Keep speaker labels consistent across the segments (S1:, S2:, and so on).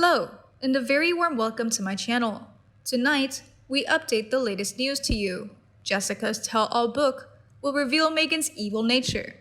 S1: Hello, and a very warm welcome to my channel. Tonight, we update the latest news to you. Jessica's tell-all book will reveal Meghan's evil nature.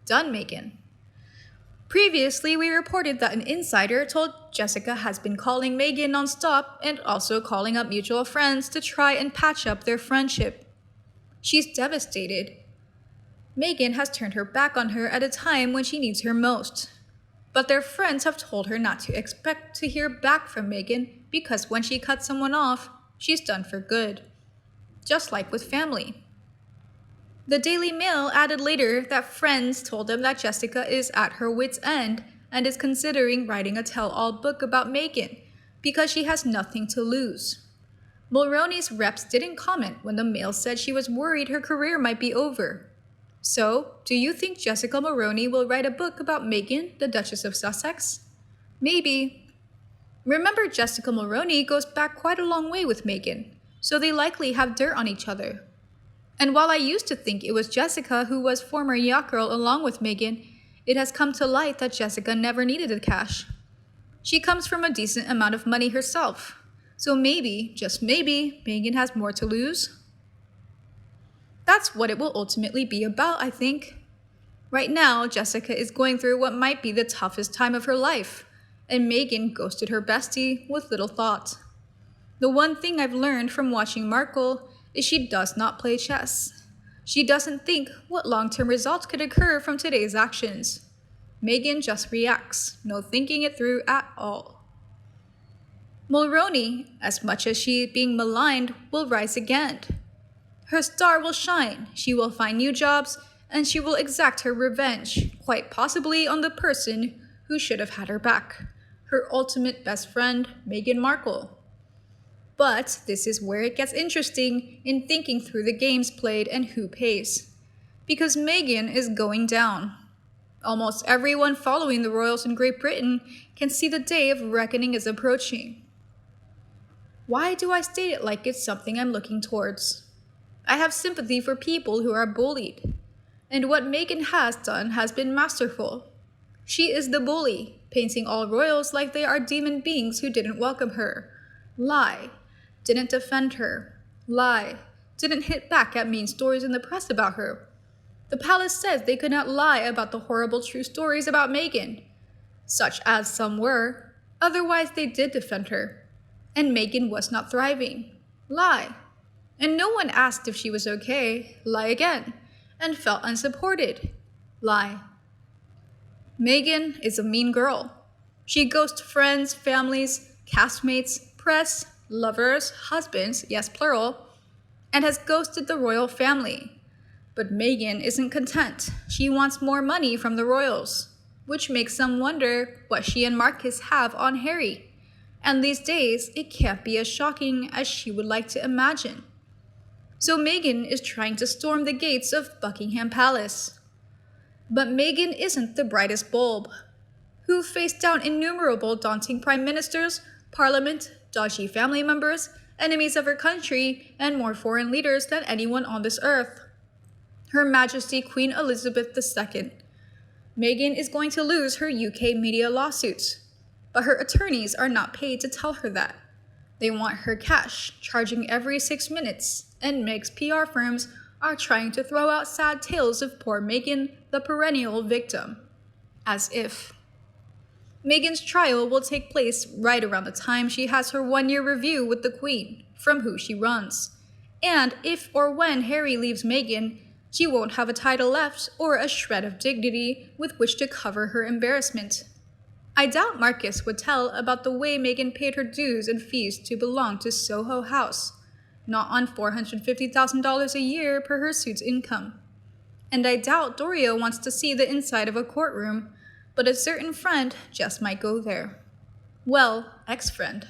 S1: Done, Meghan. Previously, we reported that an insider told Jessica has been calling Meghan nonstop and also calling up mutual friends to try and patch up their friendship. She's devastated. Meghan has turned her back on her at a time when she needs her most. But their friends have told her not to expect to hear back from Meghan because when she cuts someone off, she's done for good. Just like with family. The Daily Mail added later that friends told them that Jessica is at her wit's end and is considering writing a tell-all book about Meghan because she has nothing to lose. Mulroney's reps didn't comment when the Mail said she was worried her career might be over. So, do you think Jessica Mulroney will write a book about Meghan, the Duchess of Sussex? Maybe. Remember, Jessica Mulroney goes back quite a long way with Meghan, so they likely have dirt on each other. And while I used to think it was Jessica who was former yacht girl along with Meghan, it has come to light that Jessica never needed the cash. She comes from a decent amount of money herself, so maybe, just maybe, Meghan has more to lose. That's what it will ultimately be about, I think. Right now, Jessica is going through what might be the toughest time of her life, and Meghan ghosted her bestie with little thought. The one thing I've learned from watching Markle is she does not play chess. She doesn't think what long-term results could occur from today's actions. Meghan just reacts, no thinking it through at all. Mulroney, as much as she is being maligned, will rise again. Her star will shine, she will find new jobs, and she will exact her revenge, quite possibly on the person who should have had her back, her ultimate best friend, Meghan Markle. But this is where it gets interesting in thinking through the games played and who pays. Because Meghan is going down. Almost everyone following the royals in Great Britain can see the day of reckoning is approaching. Why do I state it like it's something I'm looking towards? I have sympathy for people who are bullied. And what Meghan has done has been masterful. She is the bully, painting all royals like they are demon beings who didn't welcome her. Lie. Didn't defend her. Lie. Didn't hit back at mean stories in the press about her. The palace says they could not lie about the horrible true stories about Meghan, such as some were. Otherwise, they did defend her. And Meghan was not thriving. Lie. And no one asked if she was okay. Lie again. And felt unsupported. Lie. Meghan is a mean girl. She ghosts friends, families, castmates, press, lovers, husbands, yes plural, and has ghosted the royal family. But Meghan isn't content. She wants more money from the royals, which makes some wonder what she and Marcus have on Harry. And these days, it can't be as shocking as she would like to imagine. So Meghan is trying to storm the gates of Buckingham Palace. But Meghan isn't the brightest bulb, who faced down innumerable daunting prime ministers, parliament, dodgy family members, enemies of her country, and more foreign leaders than anyone on this earth. Her Majesty Queen Elizabeth II. Meghan is going to lose her UK media lawsuits, but her attorneys are not paid to tell her that. They want her cash, charging every 6 minutes, and Meg's PR firms are trying to throw out sad tales of poor Meghan, the perennial victim. As if. Meghan's trial will take place right around the time she has her one-year review with the Queen, from who she runs. And if or when Harry leaves Meghan, she won't have a title left or a shred of dignity with which to cover her embarrassment. I doubt Marcus would tell about the way Meghan paid her dues and fees to belong to Soho House, not on $450,000 a year per her suit's income. And I doubt Doria wants to see the inside of a courtroom, but a certain friend just might go there. Well, ex-friend.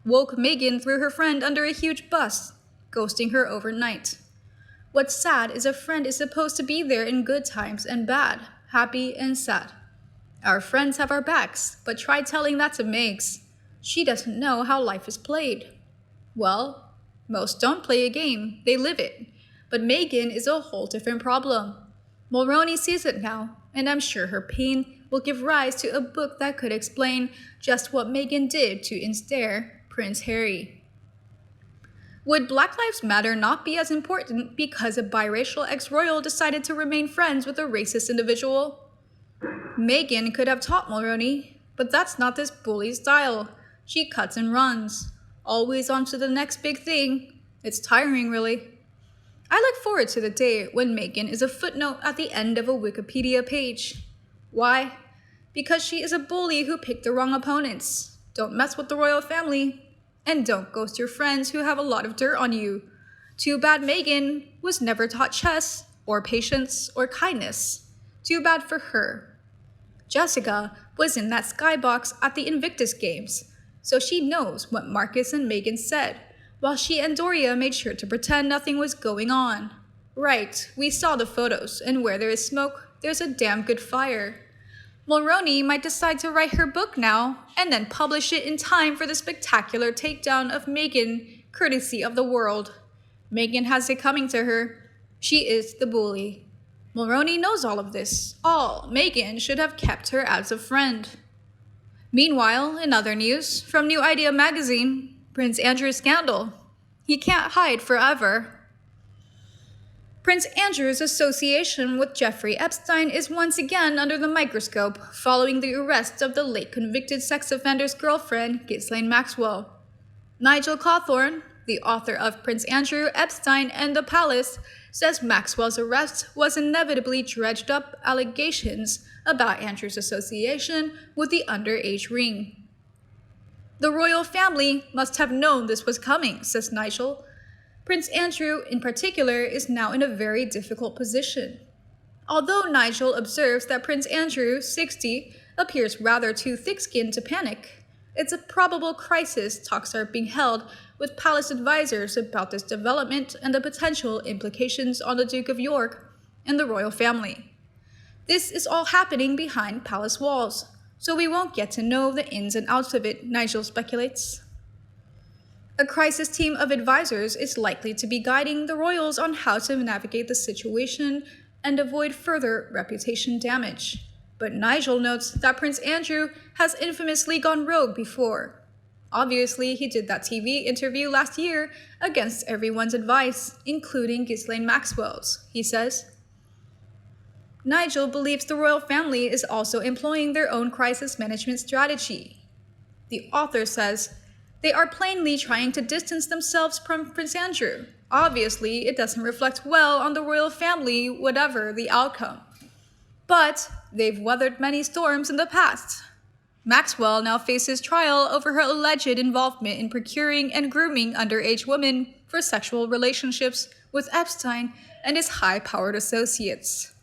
S1: Woke Meghan threw her friend under a huge bus, ghosting her overnight. What's sad is a friend is supposed to be there in good times and bad, happy and sad. Our friends have our backs, but try telling that to Megs. She doesn't know how life is played. Well, most don't play a game, they live it. But Meghan is a whole different problem. Mulroney sees it now, and I'm sure her pain will give rise to a book that could explain just what Meghan did to ensnare Prince Harry. Would Black Lives Matter not be as important because a biracial ex-royal decided to remain friends with a racist individual? Meghan could have taught Mulroney, but that's not this bully's style. She cuts and runs, always on to the next big thing. It's tiring, really. I look forward to the day when Meghan is a footnote at the end of a Wikipedia page. Why? Because she is a bully who picked the wrong opponents. Don't mess with the royal family. And don't ghost your friends who have a lot of dirt on you. Too bad Meghan was never taught chess, or patience, or kindness. Too bad for her. Jessica was in that skybox at the Invictus Games, so she knows what Marcus and Meghan said, while she and Doria made sure to pretend nothing was going on. Right, we saw the photos, and where there is smoke, there's a damn good fire. Mulroney might decide to write her book now, and then publish it in time for the spectacular takedown of Meghan, courtesy of the world. Meghan has it coming to her. She is the bully. Mulroney knows all of this. Meghan should have kept her as a friend. Meanwhile, in other news, from New Idea magazine, Prince Andrew's scandal. He can't hide forever. Prince Andrew's association with Jeffrey Epstein is once again under the microscope following the arrest of the late convicted sex offender's girlfriend, Ghislaine Maxwell. Nigel Cawthorne, the author of Prince Andrew, Epstein, and the Palace, says Maxwell's arrest was inevitably dredged up allegations about Andrew's association with the underage ring. The royal family must have known this was coming, says Nigel. Prince Andrew, in particular, is now in a very difficult position. Although Nigel observes that Prince Andrew, 60, appears rather too thick-skinned to panic, it's a probable crisis talks are being held with palace advisors about this development and the potential implications on the Duke of York and the royal family. This is all happening behind palace walls, so we won't get to know the ins and outs of it, Nigel speculates. A crisis team of advisors is likely to be guiding the royals on how to navigate the situation and avoid further reputation damage. But Nigel notes that Prince Andrew has infamously gone rogue before. Obviously, he did that TV interview last year against everyone's advice, including Ghislaine Maxwell's, he says. Nigel believes the royal family is also employing their own crisis management strategy. The author says, they are plainly trying to distance themselves from Prince Andrew. Obviously, it doesn't reflect well on the royal family, whatever the outcome. But they've weathered many storms in the past. Maxwell now faces trial over her alleged involvement in procuring and grooming underage women for sexual relationships with Epstein and his high-powered associates.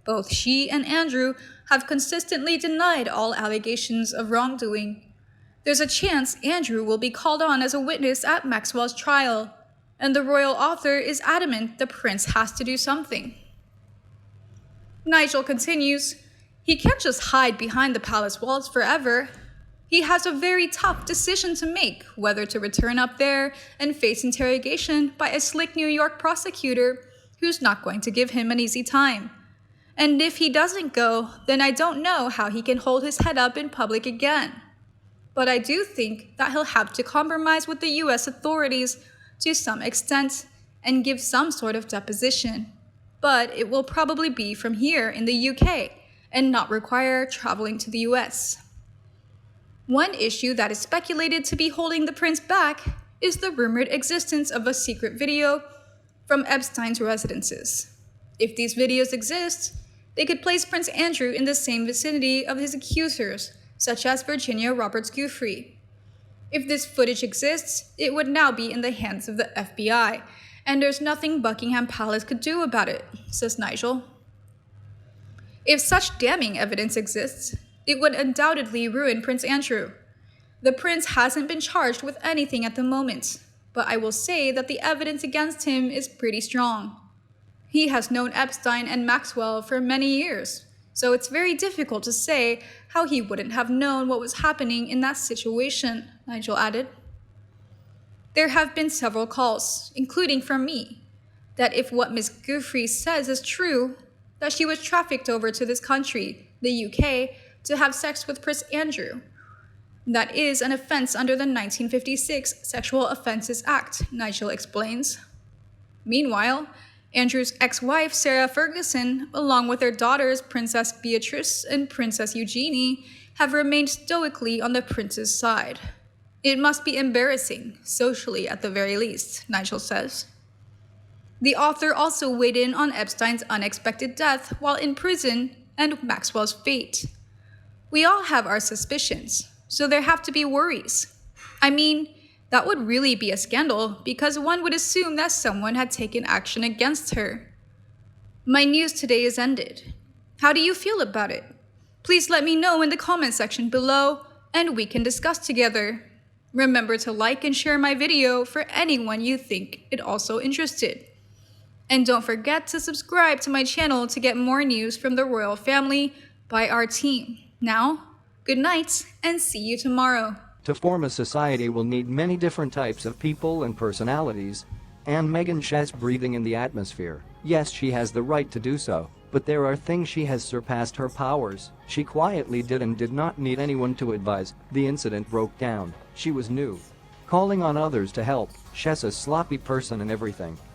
S1: Both she and Andrew have consistently denied all allegations of wrongdoing. There's a chance Andrew will be called on as a witness at Maxwell's trial, and the royal author is adamant the prince has to do something. Nigel continues, he can't just hide behind the palace walls forever. He has a very tough decision to make, whether to return up there and face interrogation by a slick New York prosecutor who's not going to give him an easy time. And if he doesn't go, then I don't know how he can hold his head up in public again. But I do think that he'll have to compromise with the US authorities to some extent and give some sort of deposition. But it will probably be from here in the UK and not require traveling to the US. One issue that is speculated to be holding the prince back is the rumored existence of a secret video from Epstein's residences. If these videos exist, they could place Prince Andrew in the same vicinity of his accusers, such as Virginia Roberts-Giuffre. If this footage exists, it would now be in the hands of the FBI, and there's nothing Buckingham Palace could do about it, says Nigel. If such damning evidence exists, it would undoubtedly ruin Prince Andrew. The prince hasn't been charged with anything at the moment, but I will say that the evidence against him is pretty strong. He has known Epstein and Maxwell for many years, so it's very difficult to say how he wouldn't have known what was happening in that situation, Nigel added. There have been several calls, including from me, that if what Miss Giuffre says is true, that she was trafficked over to this country, the UK, to have sex with Prince Andrew. That is an offense under the 1956 Sexual Offences Act, Nigel explains. Meanwhile, Andrew's ex-wife Sarah Ferguson, along with their daughters Princess Beatrice and Princess Eugenie, have remained stoically on the prince's side. It must be embarrassing, socially at the very least, Nigel says. The author also weighed in on Epstein's unexpected death while in prison and Maxwell's fate. We all have our suspicions, so there have to be worries. I mean, that would really be a scandal because one would assume that someone had taken action against her. My news today is ended. How do you feel about it? Please let me know in the comment section below and we can discuss together. Remember to like and share my video for anyone you think it also interested. And don't forget to subscribe to my channel to get more news from the royal family by our team. Now, good night and see you tomorrow.
S2: To form a society will need many different types of people and personalities. And Meghan shares breathing in the atmosphere. Yes, she has the right to do so, but there are things she has surpassed her powers. She quietly did and did not need anyone to advise. The incident broke down. She was new. Calling on others to help. She's a sloppy person and everything.